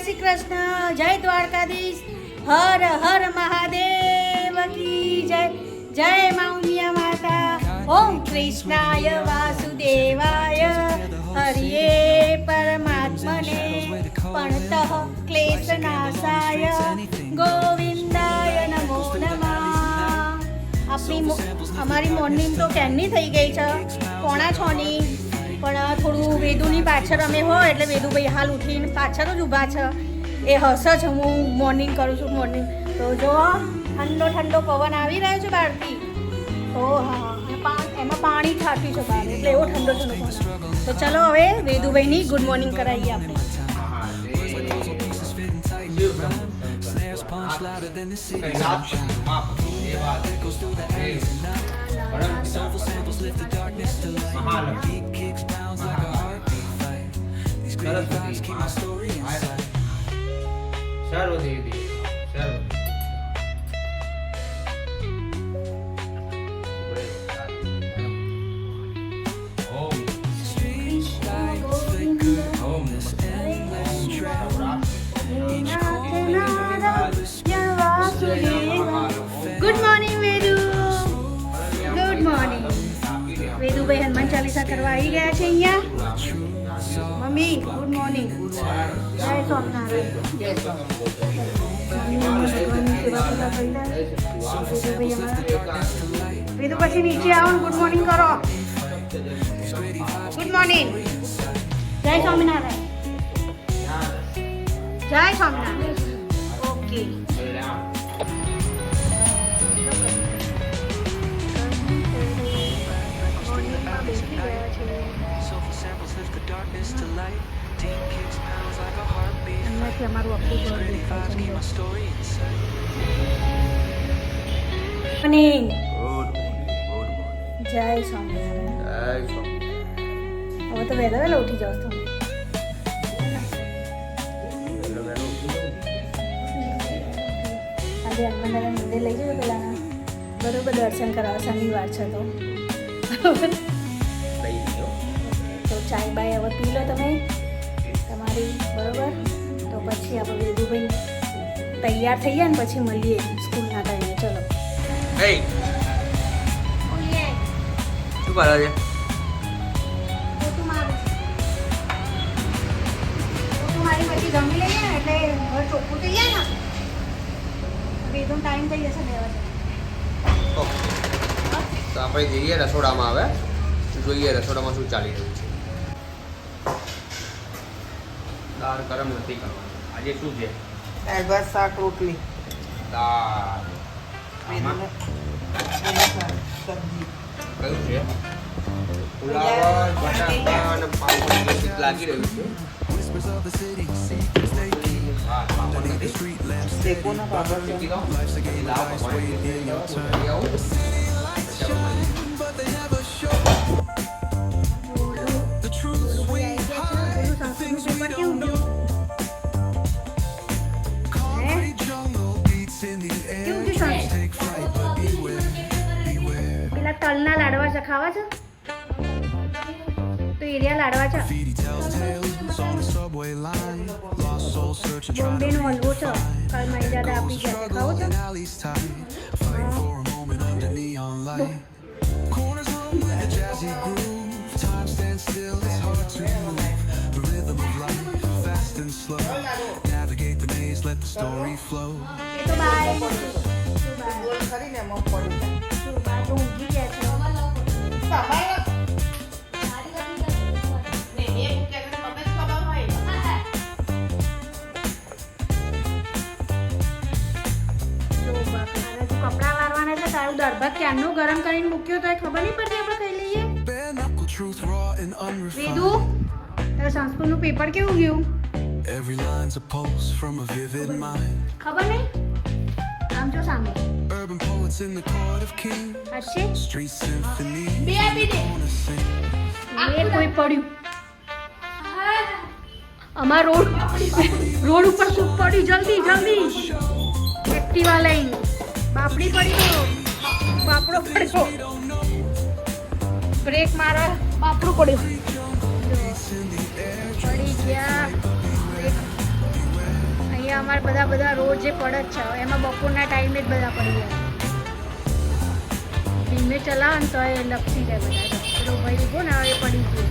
શ્રી કૃષ્ણ, જય દ્વારકાધીશ, હર હર મહાદેવ કી જય, જય મૌનિયા માતા, ઓમ કૃષ્ણાય વાસુદેવાય, હરિયે પરમાત્મને પણતઃ ક્લેશનાશાય, ગોવિંદાય નમો નમઃ. અમારી મોર્નિંગ તો ક્યારની થઈ ગઈ છે, 5:45, પણ થોડું વેદુની પાછળ અમે હોય એટલે વેદુભાઈ હાલ ઉઠીને પાછળ જ ઊભા છે. એ હસે છે હું મોર્નિંગ કરું છું મોર્નિંગ. તો જો ઠંડો ઠંડો પવન આવી રહ્યો છે બહારથી. તો હા, એમાં પાણી છાંટ્યું છે બહાર એટલે એવો ઠંડો ઠંડો પવન. તો ચલો હવે વેદુભાઈની ગુડ મોર્નિંગ કરાવીએ આપણે. Good morning Vedu. Good morning. વેદુભાઈ હનુમાન ચાલીસા કરવા આવી ગયા છે અહીંયા. Mummy good morning. જય સ્વામિનારાયણ. વેદુ પછી નીચે આવો ને ગુડ મોર્નિંગ કરો. Good morning. જય સ્વામિનારાયણ. જય સ્વામિનારાયણ. ઓકે. એમનાથી અમારું આખું ઘર દેખાય છે. મોર્નિંગ. જય સ્વામિનારાયણ. હવે તો વહેલા વહેલા ઉઠી જાવ તમે. આજે હનુમાનદાદા મંદિર લઈ જજો પેલાના, બરોબર દર્શન કરાવો. શનિવાર છે તો બરોબર. તો ચાય બાય હવે પી લો તમે તમારી, બરોબર. તો પછી આપણે વેદુભાઈ તૈયાર થઈ જાય ને પછી મળીએ સ્કૂલના ટાઈમે. ચલો. શું કરે છે? મારી પછી જમી લઈએ ને એટલે ઘર ચોખ્ખું થઈ જાય ને. વેદુનો ટાઈમ થઈ જશે લેવા. તો આપણે જઈએ રસોડામાં. હવે જોઈએ રસોડામાં શું ચાલી રહ્યું છે. દાળ ગરમ નથી કરવાની. આજે શું છે? દાળ ભાત શાક રોટલી. દાળ સબ્જી કયું છે? ફુલાવર, બટાકા અને પાપડ લાગી રહ્યું છે. હા, પાપડ નથી. શેકોના પાપડ મૂકી દો. લાવ પાપડ આવું. પેલા તલના લાડવા છે, ખાવા છે તો એરિયા લાડવા છે. બોમ્બેનો હલવો છે, કાલ મારી દાદા આપી ગયા. ખાવો છે? એ તો બાય કરીને એમાં પડ્યું. ઊંઘી ગયા છે. કપડા વારવાના છે. તારું દાળ ભાત ક્યારનું ગરમ કરીને મૂક્યો તો ખબર નહીં પડતી. આપણે ખાઈ લઈએ. વેદુ, તારા સંસ્કૃતનું પેપર કેવું ગયું? Every line's a pulse from a vivid mind. ખબર નહીં. આમ જો સામે Urban poets in the court of kings. હશે Street symphony. બે આપી દે. એ કોઈ પડ્યું. અમાર રોડ ઉપર ખૂબ પડ્યું. જલ્દી જલ્દી એક્ટિવા લઈને. બાપડી પડી ગયો, બાપડો પડ્યો. બ્રેક મારા, બાપડું પડ્યું. પડી ગયા. અમારે બધા રોજ જે પડે જ છે એમાં બપોરના ટાઈમે જ બધા પડી જાય ધીમે ચલાવે ને તો એ લપસી જાય બધા પેલો ભાઈ ઉભો ને એ પડી ગયો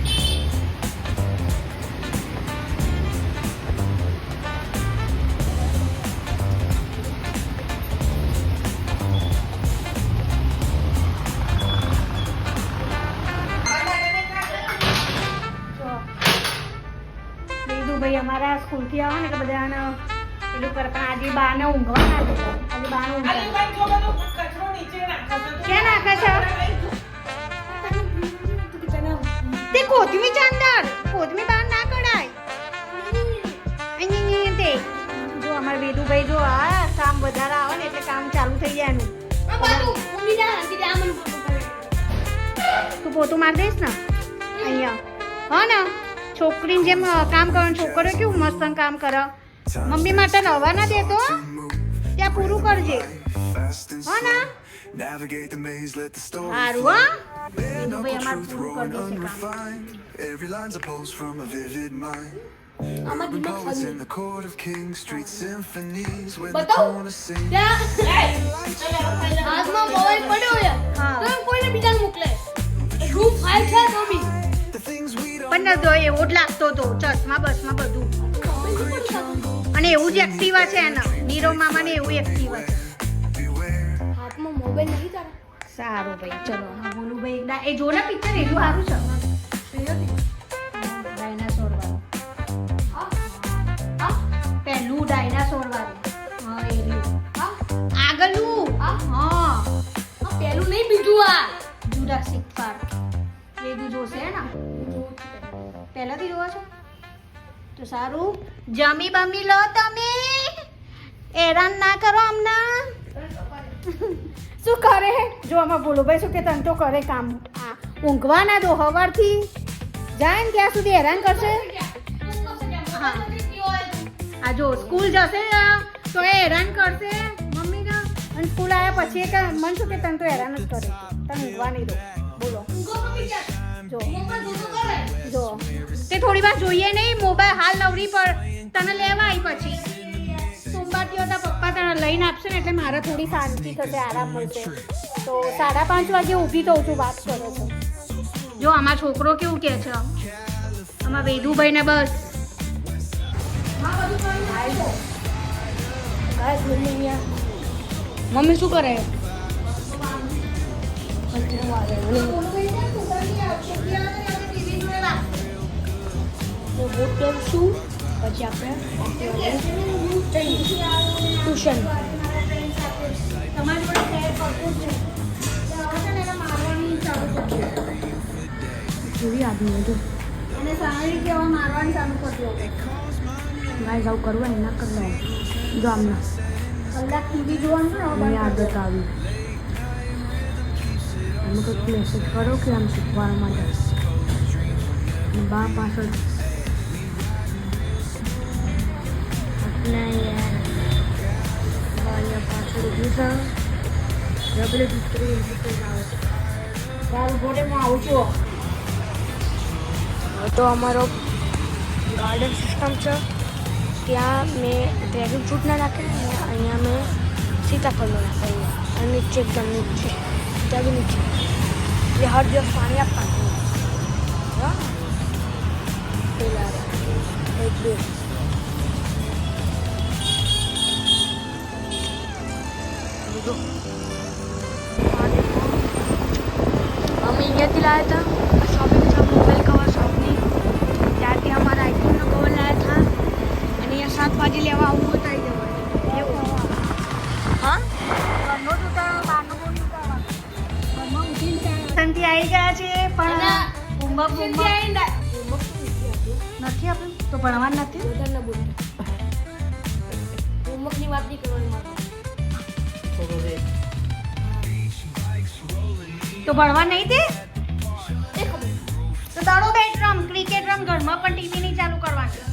ભાઈ અમારા સ્કૂલથી આવે ને એટલે બધાને પેલું કરે પણ આજે બાને ઊંઘવા ના દે આજે બાને ઊંઘવા ક્યાં નાખે છે તે કોથમી છે અંદર કોથમી બહાર ના કઢાય અહીં તે જો અમારે વેદુભાઈ જો આ કામ વધારે આવે ને એટલે કામ ચાલુ થઈ જાય એનું તું પોતું મારી દઈશ ને અહીંયા હા ને છોકરીને જેમ કામ કરવાનું છોકરીઓ કેવું મસ્ત કામ કરે મમ્મી માટે રવા ના દેતો ત્યાં પૂરું કરજે હો ને Navigate the maze, let the story સારું હા ભાઈ અમારે પૂરું કરી દેશે કામ Every line's a pulse from a vivid mind. Urban poets in the court of kings, street symphonies where the corners sing. હાથમાં મોબાઈલ પડ્યો છે હા તો કોઈને બીજાને મોકલે શું ફાઇલ છે તો બી The things we don't પણ ન જો એવો જ લાગતો હતો ચશ્મા બસમાં બધું અને એવું જ એક્ટિવા છે એના નીરવ મામાને એવું એક્ટિવા છે beware. હાથમાં મોબાઈલ નહીં તારા સારું ભાઈ ચલો હા બોલું ભાઈ એ જો ને પિક્ચર એટલું સારું છે ડાયનાસોર વાળું પહેલું ડાયનાસોર વાળું હા એ રહ્યું આગળનું હા પેલું નહીં બીજું આ જુરાસિક પાર્ક વેદુ જોશે હે ને પહેલાથી જોવો છો તો સારું જમી બમી લો તમે હેરાન ના કરો અમને શું કરે જો આમાં બોલો ભાઈ શું કે તને તો કરે કામ ઊંઘવા ના દો સવારથી જાય ને ત્યાં સુધી હેરાન કરશે હા આ જો સ્કૂલ જશે તો એ હેરાન કરશે મમ્મીને અને સ્કૂલ આવ્યા પછી કે મન શું કે તને તો હેરાન જ કરે તને ઊંઘવા નહીં દો બોલો જો જો તે થોડી વાર જોઈએ નહીં મોબાઈલ હાલ નવરી પર તને લેવા આવી પછી સોમવારથી હતા પપ્પા તને લઈને આપશે ને એટલે મારે થોડી શાંતિ થશે આરામ મળશે તો 5:30 વાગે ઊભી થઉં છું વાત કરો છો જો આમાં છોકરો કેવું કહે છે આમાં વેદુભાઈને બસ મમ્મી શું કરે બૂટ પહેરશું પછી આપણે ટ્યુશન તમારી જોડે શેર કરતું જ નહીં. હવે છે ને એને મારવાની ચાલુ કરી દો. કેવી આદમી હતું અને સારી કેવા મારવાની ચાલુ કરી દો. ગાઈસ આવું કરવું હોય ના કરી લો જો આમના કલાક ટીવી જોવાનું છે ને હવે મને બંધ કરી આદત દો. આવી અમે કંઈક મેસેજ કરો કે આમ શીખવાડવા માટે અને બા પાછળ ના યાર બાને પાછળ ઊભી છે રબલે દીકરી આવે છે તારું ઘોડે હું આવું છું. તો અમારો ગાર્ડન સિસ્ટમ છે ત્યાં મેં ડ્રેગન ફ્રૂટ ના નાખે અને અહીંયા મેં સીતાફળનો નાખે અહીંયા અને નીચે એકદમ નીચે ત્યાં બી નીચે એટલે હર દિવસ પાણી આપવાનું હા પેલા એક બે અમે અહીંયાથી લાવ્યા હતા શોપિંગ છે મોબાઈલ કવર શોપની ત્યાંથી અમારા આઈફોનનો કવર લાવ્યા હતા અને અહીંયા શાકભાજી લેવા આવવું હોય તો આવી જવાનું એવું હા ઘરનો તૂટાણો, બહારનો બહુ તૂટાણો. ઘરમાં ઊઠીને ટ્યુશનથી આવી ગયા છે પણ હોમવર્ક નથી આપણે તો ભણવાનું નથી. વધારે બોલ હોમવર્કની વાત નહીં કરવાની મારે તો ભણવા નહીં તે એ ખબર તો દડો બેટ રમ ક્રિકેટ રમ ઘરમાં પણ ટીવી નહીં ચાલુ કરવાની.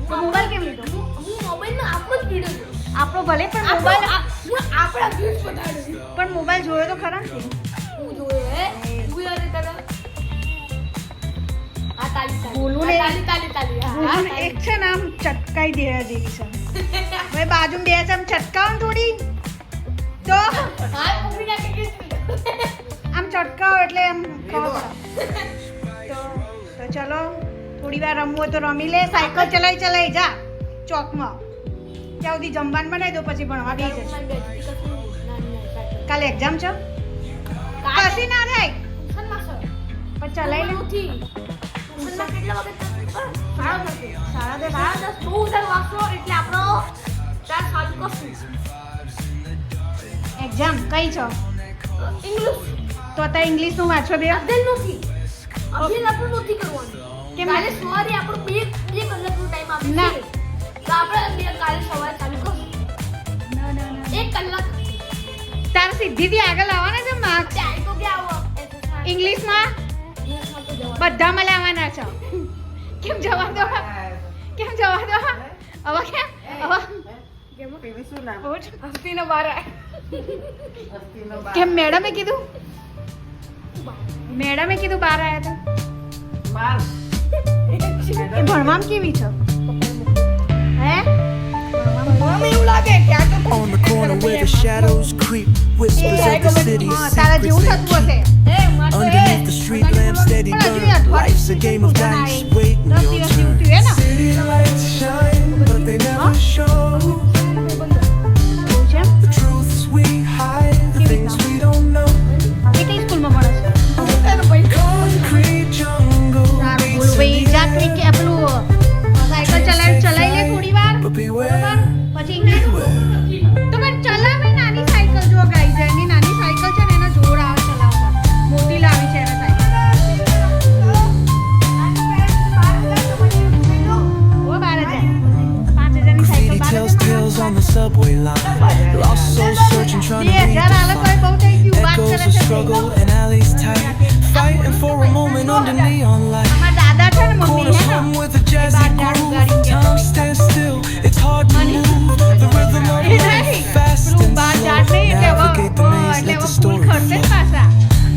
તો મોબાઈલ કેમ લીધો? હું મોબાઈલમાં આપણો જ વિડીયો જોઉં આપણો ભલે પણ મોબાઈલ હું આપણા વ્યૂઝ બતાડું પણ મોબાઈલ જોયો તો ખરા ને? હું જોયું હે હું યાર તને આ તાલી તાલી બોલું આ ને. તાલી તાલી તાલી હા એક છે ને આમ ચટકાઈ દેવા જેવી છે હવે બાજુ બે છે આમ ચટકાવો ને થોડી તો આમ ચટકાવો એટલે આમ કહો તો ચલો થોડી વાર રમવું હોય તો રમી લે સાયકલ ચલાઈ જા ચોકમાં ત્યાં સુધી જમવાનું બનાવી દો પછી ભણવા બેસી જશે કાલે એક્ઝામ છે કશી ના થાય પણ ચલાવી લે એક્ઝામ કઈ છો તો અત્યારે ઇંગ્લિશ નું વાંચો બે કેમ ના તારે સીધીથી આગળ આવવાના છે માર્ક્સ ઇંગ્લિશમાં બધામાં લાવવાના છે કેમ જવા દો હવે કેમ પેલી શું નામ? હસ્તીનો બાર હસ્તીનો બાર. કેમ મેડમે કીધું બાર આવ્યા બાર. હતા એ ભણવામાં કેવી છે હે ભણવામાં એવું લાગે કે આ તો On the corner where the shadows creep, whispers of the city's તારા secrets જેવું they થતું હશે keep. Underneath the street lamp, steady burn. Life's a game of dice, waiting your turn. City lights shine, but they never show. The truths we hide, the things we don't know. કેટલી સ્કૂલમાં ભણો છો Concrete jungle સારું beats બોલું ભાઈ in the જા air. કે પેલું સાયકલ ચલાવી લે થોડી વાર But beware, પછી ઇંગ્લિશ તો પણ ચલાવે નાની સાયકલ જો ગાઈ છે એની નાની સાયકલ છે ને એનો જોર આવે ચલાવતા મોટી લાવી છે એને સાયકલ ઓ 12,000 5,000 ની cycle graffiti tells tales on the subway line. Lost souls searching, trying to 2,000 હાલે તોય બહુ થઈ ગયું વાત Echoes કરે of છે struggle and alleys tight. Fighting for a moment under neon light. અમારા દાદા છે ને મમ્મી Corners હે hum ને with a jazzy groove. Time stands still, it's hard to move. The rhythm of A life, નહીં fast પેલું and bar slow. જાત નહીં એટલે Navigate the maze, એટલે let the સ્કૂલ story ખર્ચે જ flow. પાછા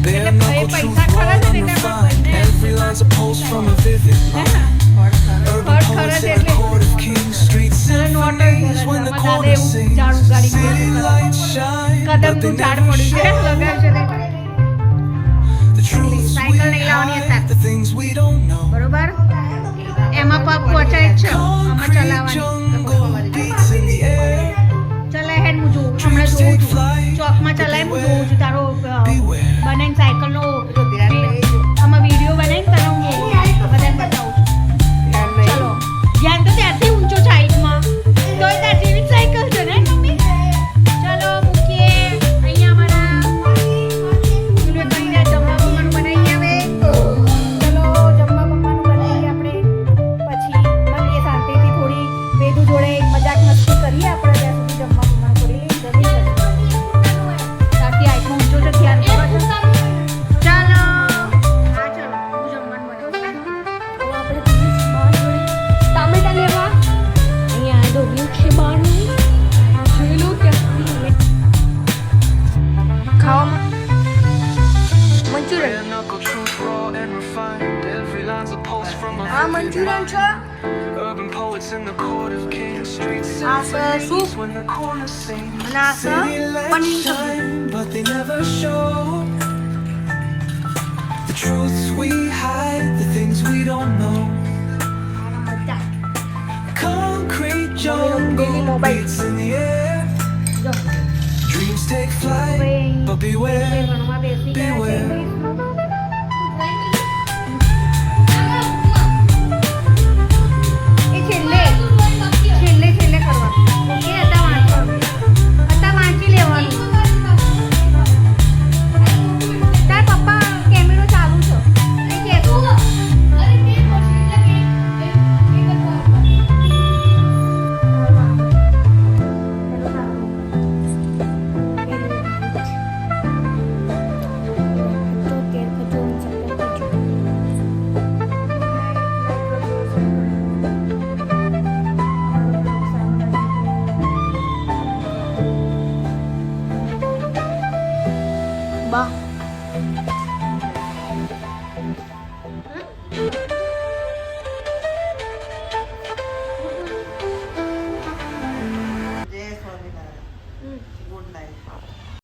Bare એટલે knuckle એ truth પૈસા ખરા raw છે ને and એટલે refined. Every line's a pulse from a vivid mind. Urban ખર્ચ poets ખરા છે in the એટલે court of King Street એટલે નોટ symphonies when the અમારા દાદા corner એવું sings. ઝાડ ઉગાડી City lights shine, but કદમ they નું ઝાડ never પડ્યું છે show. લગાવ્યું છે એટલે. The truths we સાયકલ લઈ લાવવાની હતા. hide, the things we don't know. બરોબર એમાં પગ પહોંચાય જ છે આમાં Concrete ચલાવવાની jungle beats in the air. ચલાય હેડ હું જોઉં હમણાં જોઉં છું ચોકમાં ચલાય હું જોઉં છું તારો બનાવીને સાયકલનો આમાં વિડીયો બનાવીને તને હું બધાને બતાવું છું ચલો ધ્યાન તો ત્યારથી ઊંચો છે હાઈટમાં તોય તાર જેવી જ સાયકલ છે ને મમ્મી ચલો મૂકીએ અહીંયા અમારા પેલું કરી દે જમવા બમવાનું બનાવીએ હવે ચલો જમવા બમવાનું બનાવીએ આપણે પછી મળીએ શાંતિથી થોડી વેદુ જોડે મજાક મસ્તી કરીએ આપણે ત્યાં સુધી જમવા બમવાનું કરી જમી તારથી હાઈટમાં ઊંચો છે ધ્યાન કરો છો ચાલો હા ચલો હું જમવાનું બનાવું ટામેટા લેવા અહીંયા ડોગ્યું છે બારનું જોયેલું કે ખાવામાં Manchurian Bare knuckle truth raw and refined. Every line's a pulse from a આ vivid મંચુરિયન mind. છે Urban poets in the court of King Street આ છે symphonies soup when the corner sings. અને આ છે City lights પનીર સબ્જી shine, but they never show. The truths we hide, the things we don't know. Concrete jungle beats in the air. Dreams take flight, but beware. ભણવા બેસી ગયા છે એ છેલ્લે કરવાનું ઓકે અત્યારે વાંચી લેવાનું તાર પપ્પા કેમેરો ચાલુ છે એ કહેતું તો કે ગુડ નાઇટ.